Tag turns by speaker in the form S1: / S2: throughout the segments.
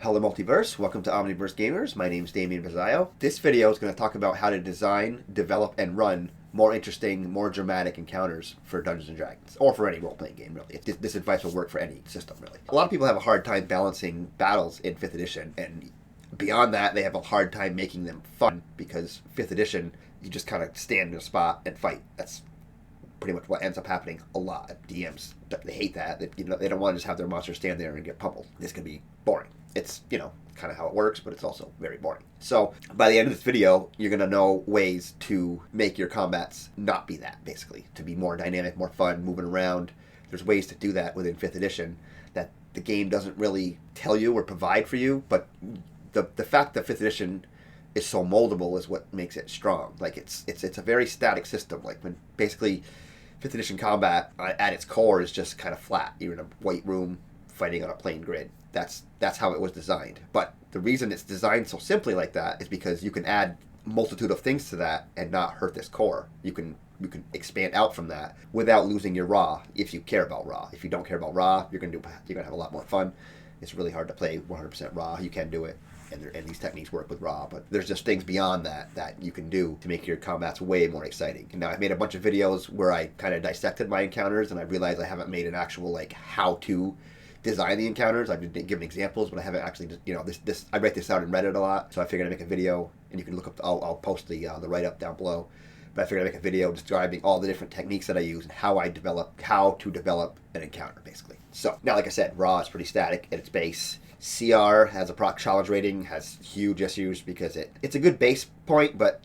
S1: Hello Multiverse, welcome to Omniverse Gamers. My name is Damien Bizzaio. This video is going to talk about how to design, develop, and run more interesting, more dramatic encounters for Dungeons & Dragons, or for any role-playing game, really. This advice will work for any system, really. A lot of people have a hard time balancing battles in 5th edition, and beyond that, they have a hard time making them fun, because 5th edition, you just kind of stand in a spot and fight. That's pretty much what ends up happening a lot. DMs, they hate that. They don't want to just have their monsters stand there and get pummeled. This can be boring. It's, kind of how it works, but it's also very boring. So by the end of this video, you're going to know ways to make your combats not be that, basically. To be more dynamic, more fun, moving around. There's ways to do that within 5th edition that the game doesn't really tell you or provide for you, but the fact that 5th edition is so moldable is what makes it strong. Like, it's a very static system. Like, when basically 5th edition combat at its core is just kind of flat. You're in a white room fighting on a plain grid. That's how it was designed. But the reason it's designed so simply like that is because you can add multitude of things to that and not hurt this core. You can expand out from that without losing your raw if you care about raw. If you don't care about raw, you're gonna have a lot more fun. It's really hard to play 100% raw. You can do it, and these techniques work with raw, but there's just things beyond that you can do to make your combats way more exciting. Now, I've made a bunch of videos where I kind of dissected my encounters, and I realized I haven't made an actual how to design the encounters. I've been giving examples, but I haven't actually, I write this out in Reddit a lot, so I figured I'd make a video, and you can look up, I'll post the write-up down below, but I figured I'd make a video describing all the different techniques that I use and how to develop an encounter, basically. So, now, like I said, raw is pretty static at its base. CR has a proc challenge rating, has huge issues because it's a good base point, but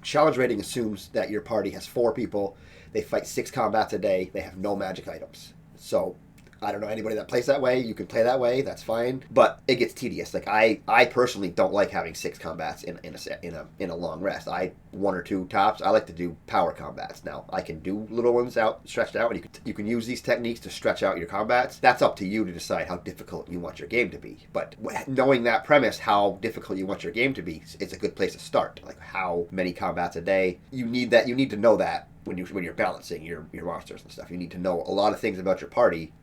S1: challenge rating assumes that your party has 4 people, they fight 6 combats a day, they have no magic items. So, I don't know anybody that plays that way. You can play that way, that's fine, but it gets tedious. Like, I personally don't like having 6 combats in a long rest. 1 or 2 tops. I like to do power combats. Now, I can do little ones stretched out, and you can use these techniques to stretch out your combats. That's up to you to decide how difficult you want your game to be. But knowing that premise, how difficult you want your game to be, is a good place to start. Like, how many combats a day? You need to know that when you're balancing your monsters and stuff. You need to know a lot of things about your party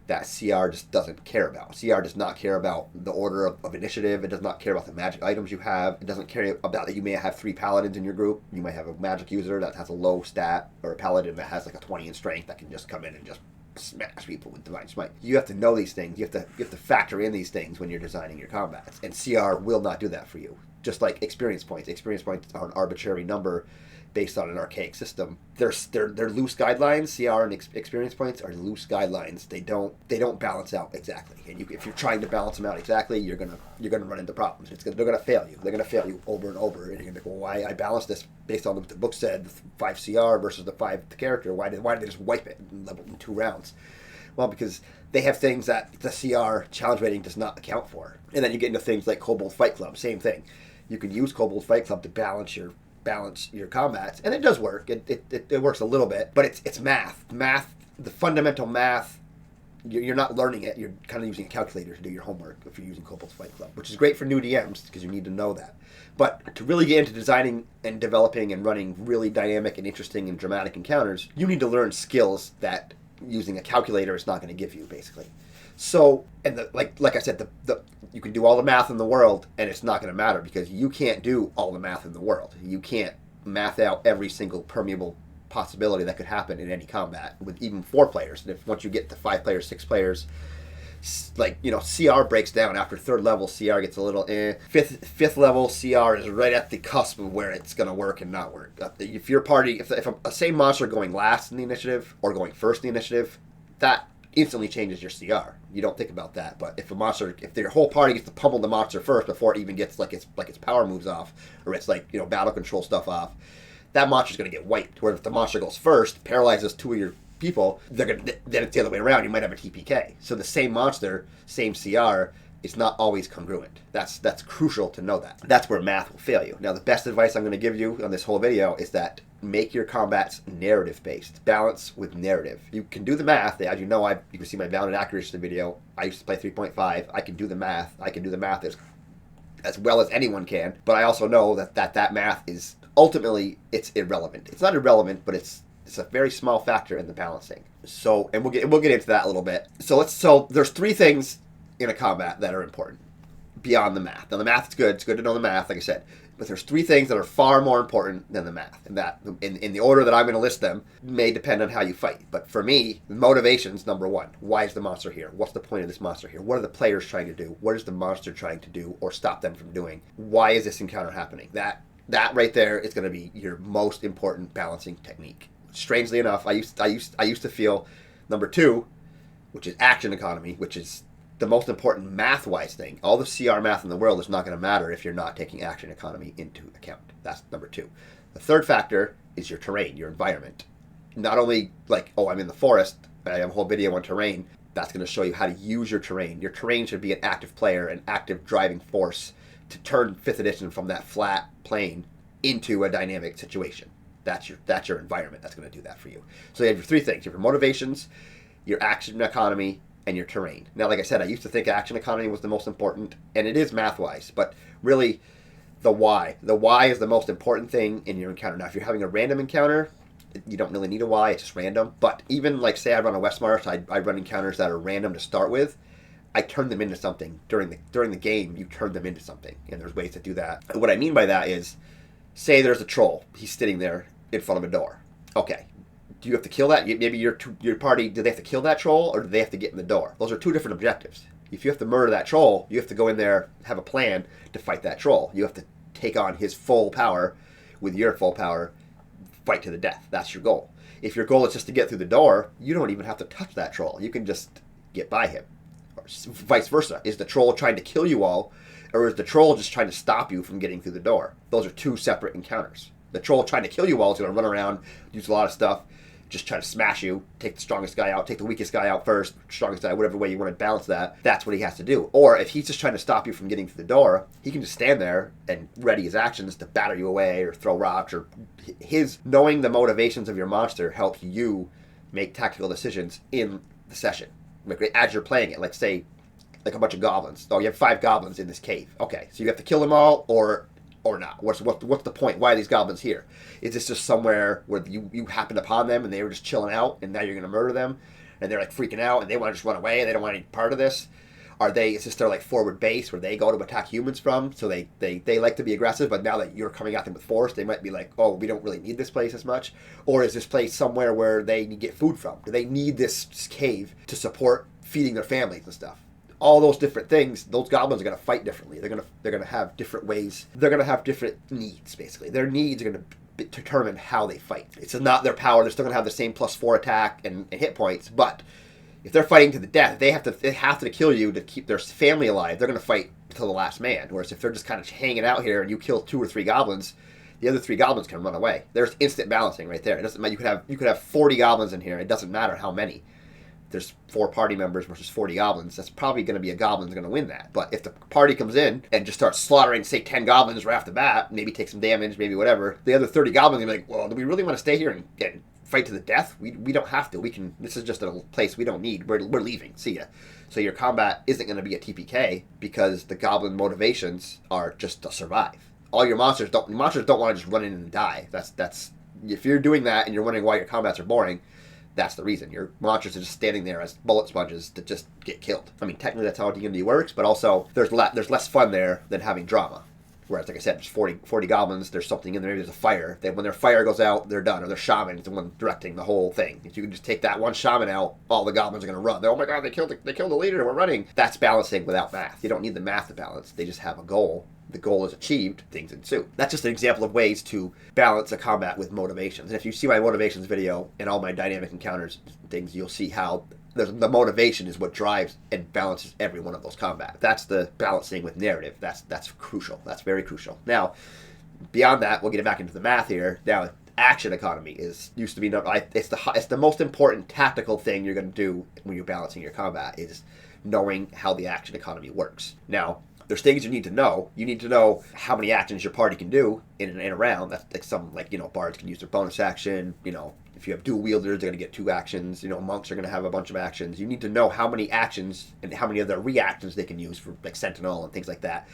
S1: that CR just doesn't care about. CR does not care about the order of initiative. It does not care about the magic items you have. It doesn't care about that you may have 3 paladins in your group. You might have a magic user that has a low stat, or a paladin that has like a 20 in strength that can just come in and just smash people with divine smite. You have to know these things. You have to factor in these things when you're designing your combats, and CR will not do that for you. Just like experience points. Experience points are an arbitrary number based on an archaic system. They're loose guidelines. CR and experience points are loose guidelines. They don't balance out exactly. And if you're trying to balance them out exactly, you're gonna run into problems. They're gonna fail you. They're gonna fail you over and over. And you're gonna be like, well, why I balanced this based on what the book said, the 5 CR versus the 5 the character. Why did they just wipe it and level in 2 rounds? Well, because they have things that the CR challenge rating does not account for. And then you get into things like Kobold Fight Club. Same thing. You can use Kobold Fight Club to balance your combats, and it does work. It works a little bit, but it's math. The fundamental math, you're not learning it. You're kind of using a calculator to do your homework if you're using Kobold's Fight Club, which is great for new DMs because you need to know that. But to really get into designing and developing and running really dynamic and interesting and dramatic encounters, you need to learn skills that using a calculator is not going to give you, basically. So, and like I said, you can do all the math in the world, and it's not going to matter because you can't do all the math in the world. You can't math out every single permeable possibility that could happen in any combat with even 4 players. And once you get to 5 players, 6 players, CR breaks down after 3rd level. CR gets a little Fifth level CR is right at the cusp of where it's going to work and not work. If your party, if a same monster going last in the initiative or going first in the initiative, that instantly changes your CR. You don't think about that, but if your whole party gets to pummel the monster first before it even gets its power moves off, or its battle control stuff off, that monster's going to get wiped. Where if the monster goes first, paralyzes 2 of your people, then it's the other way around. You might have a TPK. So the same monster, same CR, is not always congruent. That's crucial to know that. That's where math will fail you. Now, the best advice I'm going to give you on this whole video is that make your combats narrative-based. Balance with narrative. You can do the math. As you know, you can see my bounded accuracy video. I used to play 3.5. I can do the math. I can do the math as well as anyone can. But I also know that math is ultimately, it's irrelevant. It's not irrelevant, but it's a very small factor in the balancing. So, and we'll get into that a little bit. So there's 3 things in a combat that are important. beyond the math. Now the math is good. It's good to know the math, like I said. But there's 3 things that are far more important than the math. And that, in the order that I'm going to list them, may depend on how you fight. But for me, motivation's number 1. Why is the monster here? What's the point of this monster here? What are the players trying to do? What is the monster trying to do or stop them from doing? Why is this encounter happening? That right there is going to be your most important balancing technique. Strangely enough, I used to feel number 2, which is action economy, which is the most important math-wise thing. All the CR math in the world is not going to matter if you're not taking action economy into account. That's number 2. The third factor is your terrain, your environment. Not only like, oh, I'm in the forest, I have a whole video on terrain. That's going to show you how to use your terrain. Your terrain should be an active player, an active driving force to turn 5th edition from that flat plane into a dynamic situation. That's your environment that's going to do that for you. So you have your 3 things. You have your motivations, your action economy, and your terrain. Now, like I said, I used to think action economy was the most important, and it is math-wise, but really the why. The why is the most important thing in your encounter. Now, if you're having a random encounter, you don't really need a why, it's just random. But even like, say I run a West March, I run encounters that are random to start with, I turn them into something. During the game, you turn them into something, and there's ways to do that. And what I mean by that is, say there's a troll. He's sitting there in front of a door. Okay. Do you have to kill that? Maybe your party, do they have to kill that troll, or do they have to get in the door? Those are 2 different objectives. If you have to murder that troll, you have to go in there, have a plan to fight that troll. You have to take on his full power with your full power, fight to the death. That's your goal. If your goal is just to get through the door, you don't even have to touch that troll. You can just get by him. Or vice versa. Is the troll trying to kill you all, or is the troll just trying to stop you from getting through the door? Those are 2 separate encounters. The troll trying to kill you all is going to run around, use a lot of stuff, just try to smash you, take the strongest guy out, take the weakest guy out first, strongest guy, whatever way you want to balance that. That's what he has to do. Or if he's just trying to stop you from getting through the door, he can just stand there and ready his actions to batter you away or throw rocks. Or his knowing the motivations of your monster helps you make tactical decisions in the session. Like as you're playing it, like say, like a bunch of goblins. Oh, you have 5 goblins in this cave. Okay, so you have to kill them all or not? What's the point? Why are these goblins here? Is this just somewhere where you happened upon them and they were just chilling out and now you're going to murder them and they're like freaking out and they want to just run away and they don't want any part of this? Is this their like forward base where they go to attack humans from? So they like to be aggressive, but now that you're coming at them with force, they might be like, oh, we don't really need this place as much. Or is this place somewhere where they get food from? Do they need this cave to support feeding their families and stuff? All those different things, those goblins are going to fight differently. They're going to have different ways. They're going to have different needs, basically. Their needs are going to determine how they fight. It's not their power. They're still going to have the same +4 attack and hit points, but if they're fighting to the death, they have to kill you to keep their family alive. They're going to fight until the last man. Whereas if they're just kind of hanging out here and you kill 2 or 3 goblins, the other 3 goblins can run away. There's instant balancing right there. It doesn't matter. You could have 40 goblins in here. It doesn't matter how many. There's 4 party members versus 40 goblins. That's probably going to be a goblin that's going to win that. But if the party comes in and just starts slaughtering, say, 10 goblins right off the bat, maybe take some damage, maybe whatever, the other 30 goblins are going to be like, well, do we really want to stay here and fight to the death? We don't have to. This is just a place we don't need. We're leaving. See ya. So your combat isn't going to be a TPK because the goblin motivations are just to survive. All your monsters don't want to just run in and die. That's if you're doing that and you're wondering why your combats are boring, that's the reason. Your monsters are just standing there as bullet sponges to just get killed. I mean, technically that's how D&D works, but also there's less fun there than having drama. Whereas, like I said, there's 40 goblins, there's something in there, maybe there's a fire. When their fire goes out, they're done. Or their shaman is the one directing the whole thing. If you can just take that one shaman out, all the goblins are going to run. Oh my god, they killed the leader, we're running. That's balancing without math. You don't need the math to balance. They just have a goal. The goal is achieved, things ensue. That's just an example of ways to balance a combat with motivations. And if you see my motivations video and all my dynamic encounters things, you'll see how the motivation is what drives and balances every one of those combats. That's the balancing with narrative. That's crucial. That's very crucial. Now, beyond that, we'll get it back into the math here. Now, action economy used to be it's the most important tactical thing you're going to do when you're balancing your combat is knowing how the action economy works. Now, there's things you need to know. You need to know how many actions your party can do in a round. That's like some, bards can use their bonus action. If you have dual wielders, they're going to get 2 actions. Monks are going to have a bunch of actions. You need to know how many actions and how many of their reactions they can use for like Sentinel and things like that.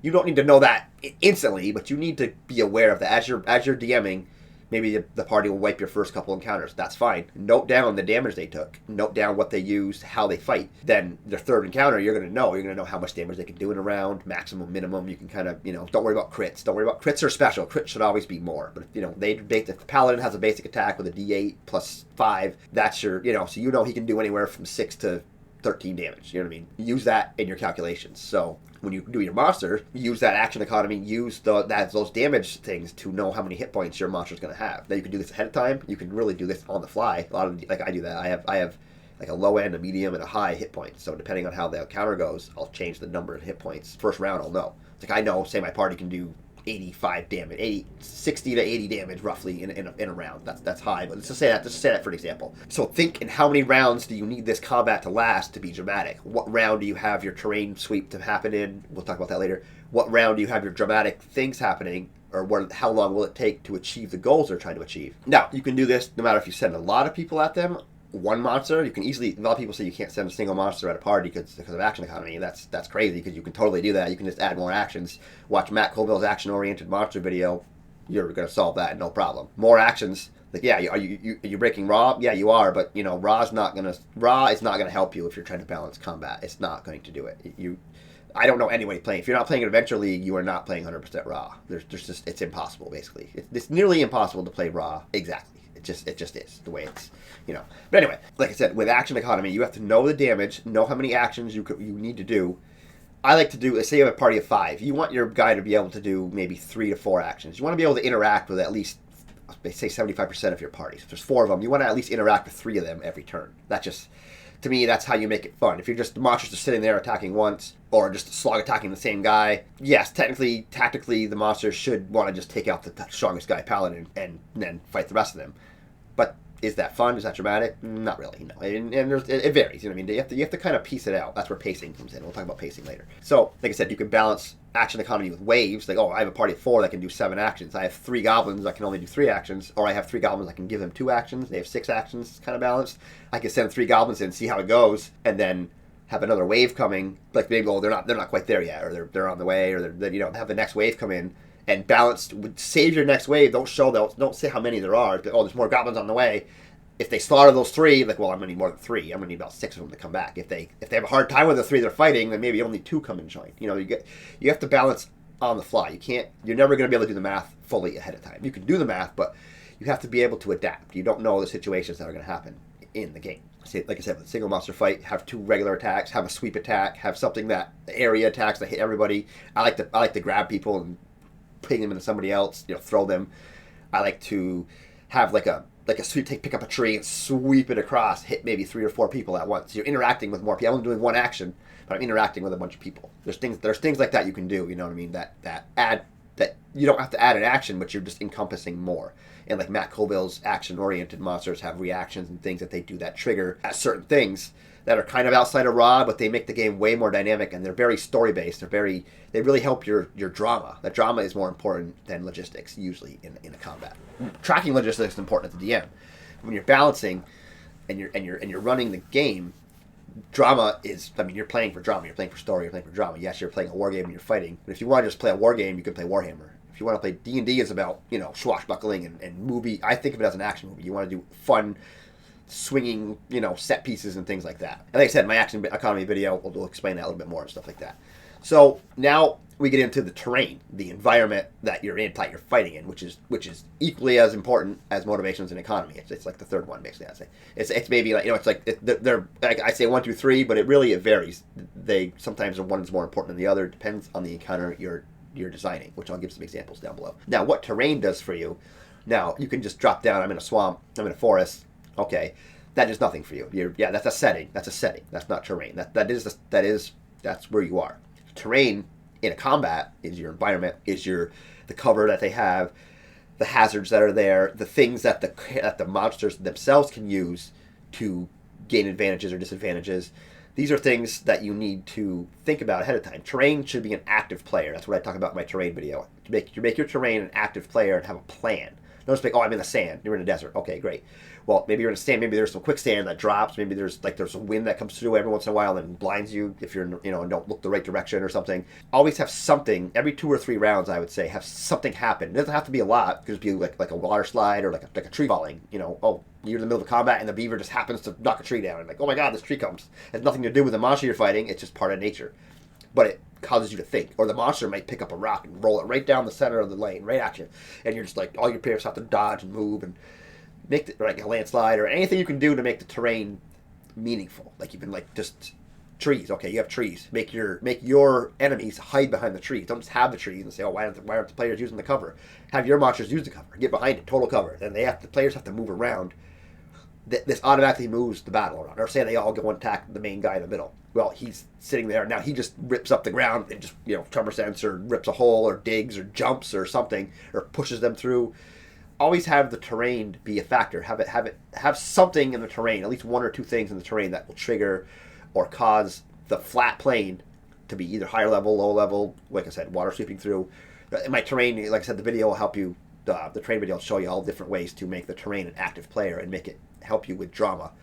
S1: You don't need to know that instantly, but you need to be aware of that as you're DMing. Maybe the party will wipe your first couple encounters. That's fine. Note down the damage they took. Note down what they used, how they fight. Then their third encounter, you're going to know. You're going to know how much damage they can do in a round, maximum, minimum. You can kind of, don't worry about crits. Don't worry about crits are special. Crits should always be more. But, if the paladin has a basic attack with a D8 plus 5, that's your, so he can do anywhere from 6 to 13 damage. You know what I mean? Use that in your calculations. So when you do your monster, use that action economy, use those damage things to know how many hit points your monster's going to have. Now you can do this ahead of time. You can really do this on the fly. A lot of I do that. I have like a low end, a medium, and a high hit point. So depending on how the counter goes, I'll change the number of hit points. First round, I'll know. It's like I know, say my party can do 85 damage, 60 to 80 damage roughly in a round. That's high, but let's just say that for an example. So think in how many rounds do you need this combat to last to be dramatic? What round do you have your terrain sweep to happen in? We'll talk about that later. What round do you have your dramatic things happening? Or how long will it take to achieve the goals they're trying to achieve? Now, you can do this no matter if you send a lot of people at them. One monster, you can easily. A lot of people say you can't send a single monster at a party because of action economy. That's crazy because you can totally do that. You can just add more actions. Watch Matt Colville's action-oriented monster video. You're going to solve that, no problem. More actions. Like, yeah, are you breaking Raw? Yeah, you are, but Raw is not going to help you if you're trying to balance combat. It's not going to do it. I don't know anybody playing. If you're not playing Adventure League, you are not playing 100% Raw. There's just it's impossible basically. It's nearly impossible to play Raw exactly. It just is the way it's, But anyway, like I said, with action economy, you have to know the damage, know how many actions you need to do. I like to do, let's say you have a party of 5. You want your guy to be able to do maybe 3 to 4 actions. You want to be able to interact with at least, say 75% of your parties. If there's 4 of them, you want to at least interact with 3 of them every turn. To me, that's how you make it fun. If you're just, the monster's just sitting there attacking once, or just slog attacking the same guy, yes, tactically, the monster should want to just take out the strongest guy, paladin, and then fight the rest of them. But is that fun? Is that dramatic? Not really, no. And it varies, you know what I mean? You have to kind of piece it out. That's where pacing comes in. We'll talk about pacing later. So, like I said, you can balance action economy with waves. Like, I have a party of 4 that can do 7 actions. I have 3 goblins that can only do 3 actions. Or I have 3 goblins I can give them 2 actions. They have 6 actions. It's kind of balanced. I can send 3 goblins in, see how it goes, and then have another wave coming. Like maybe, they're not quite there yet, or they're on the way, or have the next wave come in. And balanced, save your next wave. Don't say how many there are. There's more goblins on the way. If they slaughter those 3, like, well, I'm going to need more than 3. I'm going to need about 6 of them to come back. If they have a hard time with the 3 they're fighting, then maybe only 2 come and join. You have to balance on the fly. You're never going to be able to do the math fully ahead of time. You can do the math, but you have to be able to adapt. You don't know the situations that are going to happen in the game. Like I said, with a single monster fight, have 2 regular attacks, have a sweep attack, have something that area attacks that hit everybody. I like to grab people and ping them into somebody else, throw them. I like to have like a sweep, pick up a tree and sweep it across, hit maybe 3 or 4 people at once. You're interacting with more people. I'm doing one action, but I'm interacting with a bunch of people. There's things like that you can do, you know what I mean, that you don't have to add an action, but you're just encompassing more. And like Matt Colville's action-oriented monsters have reactions and things that they do that trigger at certain things that are kind of outside of Raw, but they make the game way more dynamic, and they're very story-based. They really help your drama. That drama is more important than logistics, usually, in a combat. Tracking logistics is important at the DM. When you're balancing and you're running the game, drama is, you're playing for drama, you're playing for story, you're playing for drama. Yes, you're playing a war game and you're fighting, but if you want to just play a war game, you can play Warhammer. If you want to play D&D, is about, swashbuckling and movie. I think of it as an action movie. You want to do fun, swinging, set pieces and things like that. And like I said, my action economy video will explain that a little bit more and stuff like that. So now we get into the terrain, the environment that you're in, that you're fighting in, which is equally as important as motivations and economy. It's like the third one, basically. I'd say it's maybe like they're I say 1, 2, 3, but it varies. Sometimes one is more important than the other. It depends on the encounter you're designing, which I'll give some examples down below. Now, what terrain does for you? Now you can just drop down. I'm in a swamp. I'm in a forest. Okay, that is nothing for you. That's a setting. That's a setting. That's not terrain. That's where you are. Terrain in a combat is your environment, is the cover that they have, the hazards that are there, the things that the monsters themselves can use to gain advantages or disadvantages. These are things that you need to think about ahead of time. Terrain should be an active player. That's what I talk about in my terrain video. You make your terrain an active player and have a plan. Don't just think, I'm in the sand. You're in a desert. Okay, great. Well, maybe you're in a stand. Maybe there's some quicksand that drops. Maybe there's a wind that comes through every once in a while and blinds you if you're and don't look the right direction or something. Always have something every 2 or 3 rounds. I would say have something happen. It doesn't have to be a lot. It could be like a water slide or like a tree falling. Oh, you're in the middle of combat and the beaver just happens to knock a tree down and like, oh my god, this tree comes. It has nothing to do with the monster you're fighting. It's just part of nature, but it causes you to think. Or the monster might pick up a rock and roll it right down the center of the lane, right at you, and you're just like, all your players have to dodge and move and make like a landslide or anything you can do to make the terrain meaningful. Like even like just trees. Okay, you have trees. Make your enemies hide behind the trees. Don't just have the trees and say, oh, why aren't the players using the cover? Have your monsters use the cover. Get behind it, total cover. Then the players have to move around. This automatically moves the battle around. Or say they all go and attack the main guy in the middle. Well, he's sitting there now. He just rips up the ground and just tremor sense or rips a hole or digs or jumps or something or pushes them through. Always have the terrain be a factor. Have something in the terrain, at least 1 or 2 things in the terrain that will trigger or cause the flat plane to be either higher level, low level. Like I said, water sweeping through. In my terrain, like I said, the video will help you. The terrain video will show you all different ways to make the terrain an active player and make it help you with drama,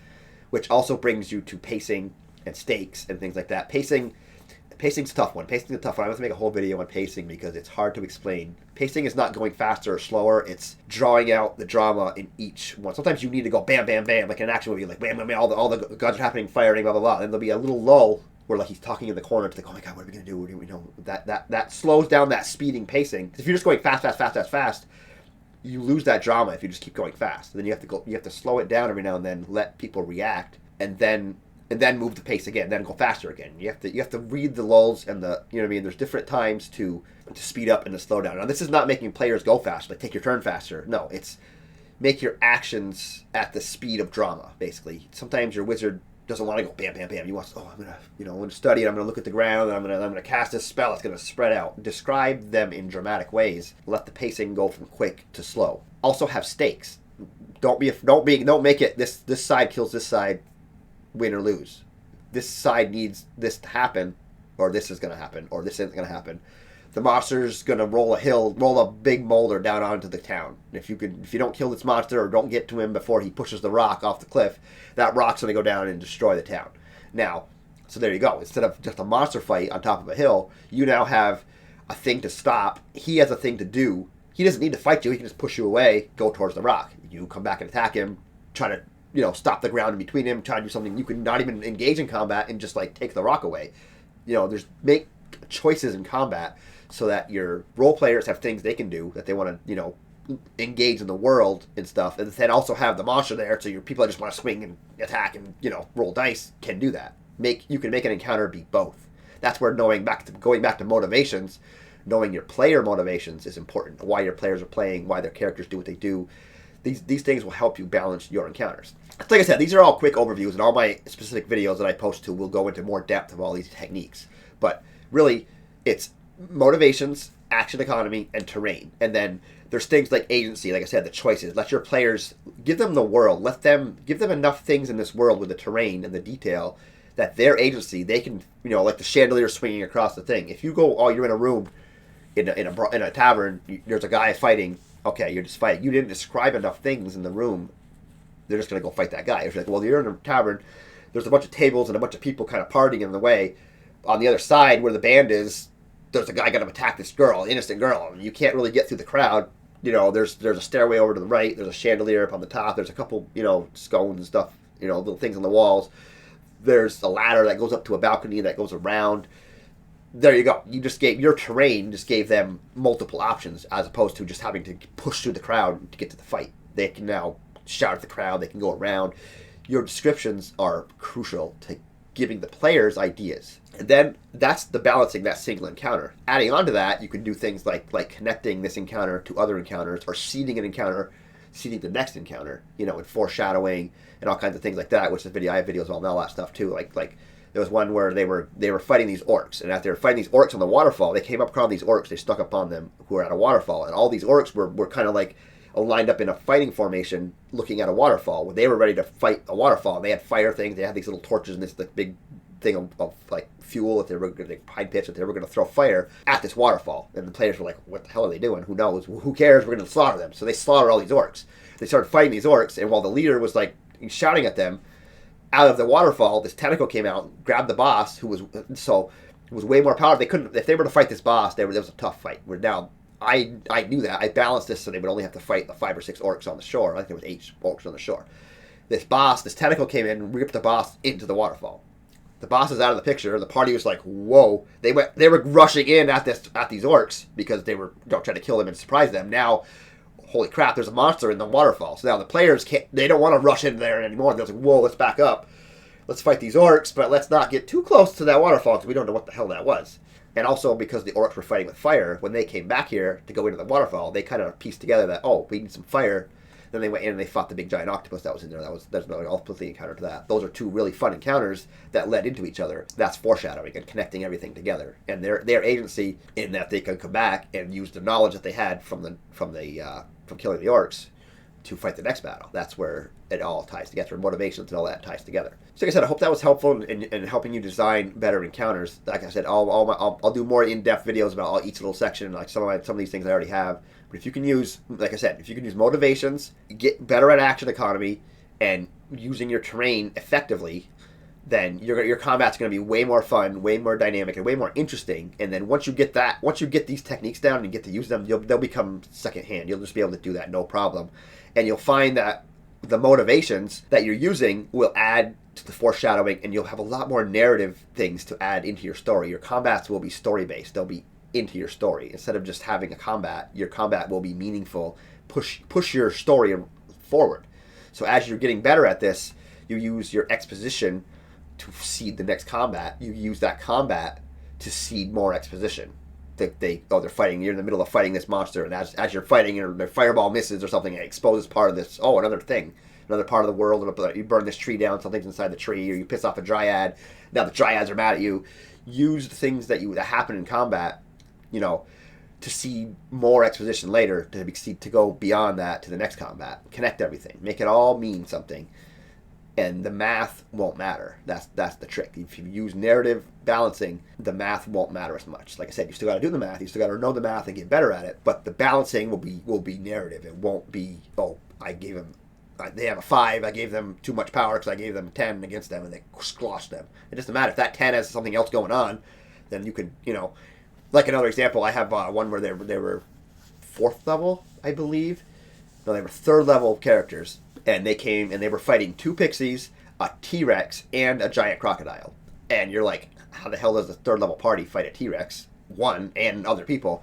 S1: which also brings you to pacing and stakes and things like that. Pacing's a tough one. Pacing's a tough one. I have to make a whole video on pacing because it's hard to explain. Pacing is not going faster or slower. It's drawing out the drama in each one. Sometimes you need to go bam, bam, bam, like in an action movie, like bam, bam, bam, all the guns are happening, firing, blah, blah, blah. And there'll be a little lull where like he's talking in the corner. It's like, oh my god, what are we gonna do? That slows down that speeding pacing. If you're just going fast, you lose that drama if you just keep going fast. Then you have to slow it down every now and then, let people react, and then move the pace again, then go faster again. You have to read the lulls and the There's different times to speed up and to slow down. Now this is not making players go faster, like take your turn faster. No, it's make your actions at the speed of drama. Basically, sometimes your wizard doesn't want to go bam, bam, bam. He wants, I'm gonna study it. I'm gonna look at the ground. And I'm gonna cast this spell. It's gonna spread out. Describe them in dramatic ways. Let the pacing go from quick to slow. Also have stakes. Don't make it this side kills this side, win or lose. This side needs this to happen, or this is gonna happen, or this isn't gonna happen. The monster's gonna roll a big boulder down onto the town. If you don't kill this monster or don't get to him before he pushes the rock off the cliff, that rock's gonna go down and destroy the town. Now, so there you go. Instead of just a monster fight on top of a hill, you now have a thing to stop. He has a thing to do. He doesn't need to fight you. He can just push you away, go towards the rock. You come back and attack him, try to stop the ground in between him, try to do something. You can not even engage in combat and just like take the rock away. Make choices in combat so that your role players have things they can do that they want to, engage in the world and stuff, and then also have the monster there, so your people that just want to swing and attack and roll dice can do that. You can make an encounter be both. That's where going back to motivations, knowing your player motivations is important. Why your players are playing, why their characters do what they do. These things will help you balance your encounters. Like I said, these are all quick overviews, and all my specific videos that I post to will go into more depth of all these techniques. But really, it's motivations, action economy, and terrain. And then there's things like agency, like I said, the choices. Let your players, give them the world. Give them enough things in this world with the terrain and the detail that their agency, they can, like the chandelier swinging across the thing. If you're in a room in a tavern, there's a guy fighting. Okay, you're just fighting. You didn't describe enough things in the room. They're just going to go fight that guy. It's like, well, you're in a tavern. There's a bunch of tables and a bunch of people kind of partying in the way. On the other side, where the band is, there's a guy going to attack this girl, innocent girl. And you can't really get through the crowd. There's a stairway over to the right. There's a chandelier up on the top. There's a couple, scones and stuff, little things on the walls. There's a ladder that goes up to a balcony that goes around. There you go. Your terrain just gave them multiple options as opposed to just having to push through the crowd to get to the fight. They can now shout at the crowd. They can go around. Your descriptions are crucial to giving the players ideas. And then that's the balancing that single encounter. Adding on to that, you can do things like connecting this encounter to other encounters or seeding an encounter, seeding the next encounter, and foreshadowing and all kinds of things like that, which I have videos on all that stuff too. Like there was one where they were fighting these orcs, and after they were fighting these orcs on the waterfall, they came up across these orcs, they stuck upon them who were at a waterfall, and all these orcs were kind of like lined up in a fighting formation looking at a waterfall. When they were ready to fight a waterfall, they had fire things, they had these little torches and this big thing of like fuel, if they were going to pine pitch, if they were going to throw fire at this waterfall. And the players were like, what the hell are they doing? Who knows? Who cares? We're going to slaughter them. So they slaughtered all these orcs. They started fighting these orcs, and while the leader was like shouting at them, out of the waterfall, this tentacle came out, grabbed the boss, who was way more powerful. They couldn't, if they were to fight this boss, there was a tough fight. Where now I knew that. I balanced this so they would only have to fight the 5 or 6 orcs on the shore. I think there was 8 orcs on the shore. This tentacle came in and ripped the boss into the waterfall. The boss is out of the picture. The party was like, whoa. They were rushing in at these orcs because they were trying to kill them and surprise them. Now, holy crap, there's a monster in the waterfall. So now the players they don't want to rush in there anymore. They're like, whoa, let's back up. Let's fight these orcs, but let's not get too close to that waterfall because we don't know what the hell that was. And also because the orcs were fighting with fire, when they came back here to go into the waterfall, they kind of pieced together that, oh, we need some fire. Then they went in and they fought the big giant octopus that was in there. There's no ultimately encounter to that. Those are 2 really fun encounters that led into each other. That's foreshadowing and connecting everything together. And their agency in that they could come back and use the knowledge that they had from killing the orcs to fight the next battle. That's where it all ties together. Motivations and all that ties together. So like I said, I hope that was helpful in helping you design better encounters. Like I said, I'll do more in-depth videos about each little section. Like some of these things I already have. But if you can use, like I said, if you can use motivations, get better at action economy, and using your terrain effectively, then your combat's going to be way more fun, way more dynamic, and way more interesting. And then once you get these techniques down and get to use them, they'll become secondhand. You'll just be able to do that no problem. And you'll find that the motivations that you're using will add to the foreshadowing, and you'll have a lot more narrative things to add into your story. Your combats will be story-based. They'll be into your story. Instead of just having a combat, your combat will be meaningful, push your story forward. So as you're getting better at this, you use your exposition to seed the next combat. You use that combat to seed more exposition. They're fighting, you're in the middle of fighting this monster, and as you're fighting, their fireball misses or something, it exposes part of this, another part of the world. You burn this tree down, something's inside the tree, or you piss off a dryad. Now the dryads are mad at you. Use the things that happen in combat, to see more exposition later, to go beyond that to the next combat. Connect everything. Make it all mean something. And the math won't matter. That's the trick. If you use narrative balancing, the math won't matter as much. Like I said, you still got to do the math. You still got to know the math and get better at it. But the balancing will be narrative. It won't be, they have a 5. I gave them too much power because I gave them 10 against them and they squashed them. It doesn't matter if that 10 has something else going on. Then you can, like another example. I have one where they were 4th level, I believe. No, they were 3rd level characters. And they came and they were fighting 2 pixies, a T-Rex, and a giant crocodile. And you're like, how the hell does the 3rd level party fight a T-Rex? One, and other people.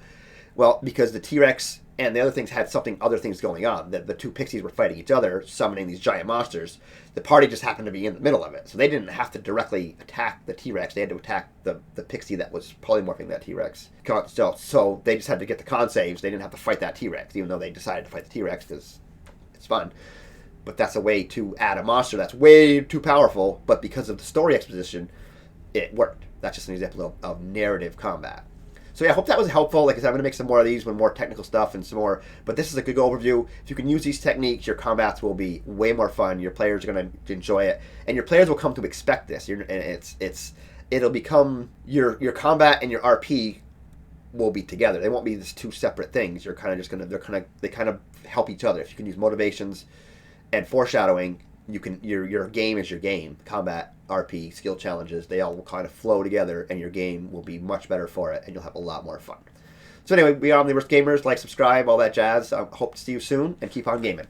S1: Well, because the T-Rex and the other things had other things going on. The 2 pixies were fighting each other, summoning these giant monsters. The party just happened to be in the middle of it. So they didn't have to directly attack the T-Rex. They had to attack the pixie that was polymorphing that T-Rex. So they just had to get the con saves. They didn't have to fight that T-Rex, even though they decided to fight the T-Rex because it's fun. But that's a way to add a monster that's way too powerful, but because of the story exposition, it worked. That's just an example of narrative combat. So yeah, I hope that was helpful. Like I said, I'm going to make some more of these with more technical stuff and some more, but this is a good overview. If you can use these techniques, your combats will be way more fun. Your players are going to enjoy it, and your players will come to expect this. It'll become your combat and your RP will be together. They won't be these 2 separate things. You're kind of just going to, they kind of help each other. If you can use motivations and foreshadowing, your game is your game. Combat, RP, skill challenges, they all will kind of flow together, and your game will be much better for it, and you'll have a lot more fun. So anyway, we are Omniverse Gamers. Like, subscribe, all that jazz. I hope to see you soon, and keep on gaming.